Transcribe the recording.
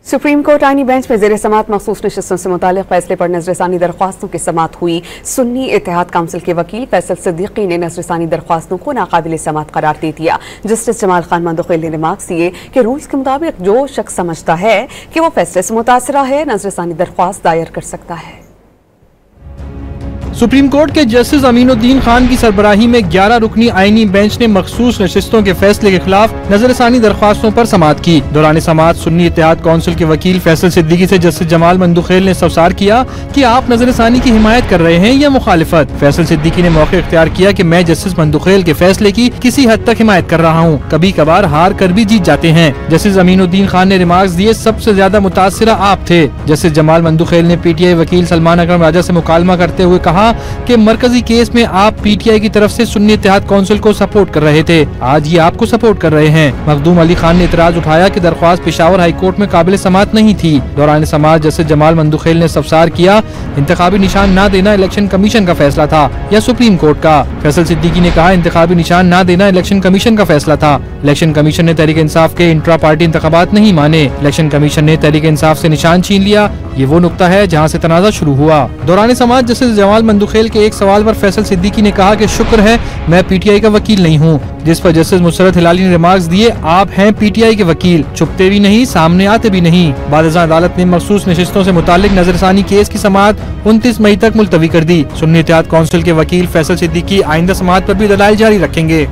Supreme court आईनी bench में ज़ेर समाअत मखसूस नशिस्तों से मुतालिक फैसले पर नजरसानी दरख्वास्तों की समाअत हुई। सुन्नी इत्तेहाद काउंसिल के वकील फैसल सिद्दीकी ने नजरसानी दरख्वास्तों को नाकाबिल समाअत करार दे दिया। जस्टिस जमाल खान मंदुखेल ने रिमार्क्स दिए कि रूल्स के मुताबिक जो शख्स समझता है कि वो फैसले से मुतासरा है, नजरसानी दरख्वास्त दायर कर सकता है। सुप्रीम कोर्ट के जस्टिस अमीनुद्दीन खान की सरबराही में 11 रुकनी आईनी बेंच ने मखसूस नशिस्तों के फैसले के खिलाफ नजरसानी दरख्वास्तों पर समाअत की। दौरान समाअत सुन्नी इत्तेहाद काउंसिल के वकील फैसल सिद्दीकी से जस्टिस जमाल मंदुखेल ने सवाल किया कि आप नजरसानी की हिमायत कर रहे हैं या मुखालिफत। फैसल सिद्दीकी ने मौके इख्तियार किया कि मैं जस्टिस मंदुखेल के फैसले की किसी हद तक हिमायत कर रहा हूँ, कभी कभार हार कर भी जीत जाते हैं। जस्टिस अमीनुद्दीन खान ने रिमार्क्स दिए, सबसे ज्यादा मुतासिरा आप थे। जस्टिस जमाल मंदुखेल ने पीटीआई वकील सलमान अकरम राजा से मुकालमा करते हुए कहा कि मरकजी केस में आप पीटीआई की तरफ से सुन्नी इत्तेहाद काउंसिल को सपोर्ट कर रहे थे, आज ये आपको सपोर्ट कर रहे हैं। मखदूम अली खान ने इतराज उठाया कि दरख्वास्त पेशावर हाई कोर्ट में काबिल समाअत नहीं थी। दौरान समाअत जस्टिस जमाल मंदुखेल ने सवाल किया, इंतखाबी निशान न देना इलेक्शन कमीशन का फैसला था या सुप्रीम कोर्ट का। फैसल सिद्दीकी ने कहा, इंतखाबी निशान न देना इलेक्शन कमीशन का फैसला था। इलेक्शन कमीशन ने तहरीक इंसाफ के इंट्रा पार्टी इंतखाबात नहीं माने। इलेक्शन कमीशन ने तहरीक इंसाफ से निशान छीन लिया। ये वो नुक्ता है जहाँ से तनाज़ा शुरू हुआ। दौरान समाअत जस्टिस जमाल मंदुखेल के एक सवाल पर फैसल सिद्दीकी ने कहा कि शुक्र है मैं पीटीआई का वकील नहीं हूँ, जिस पर जस्टिस मुसरत हिलाली ने रिमार्क्स दिए, आप हैं पीटीआई के वकील, छुपते भी नहीं, सामने आते भी नहीं। बाद अदालत ने मखसूस नशिस्तों से मुतालिक नजरसानी केस की समाअत 29 मई तक मुलतवी कर दी। सुन्नी इत्तेहाद काउंसिल के वकील फैसल सिद्दीकी आइंदा समाअत पर भी दलाइल जारी रखेंगे।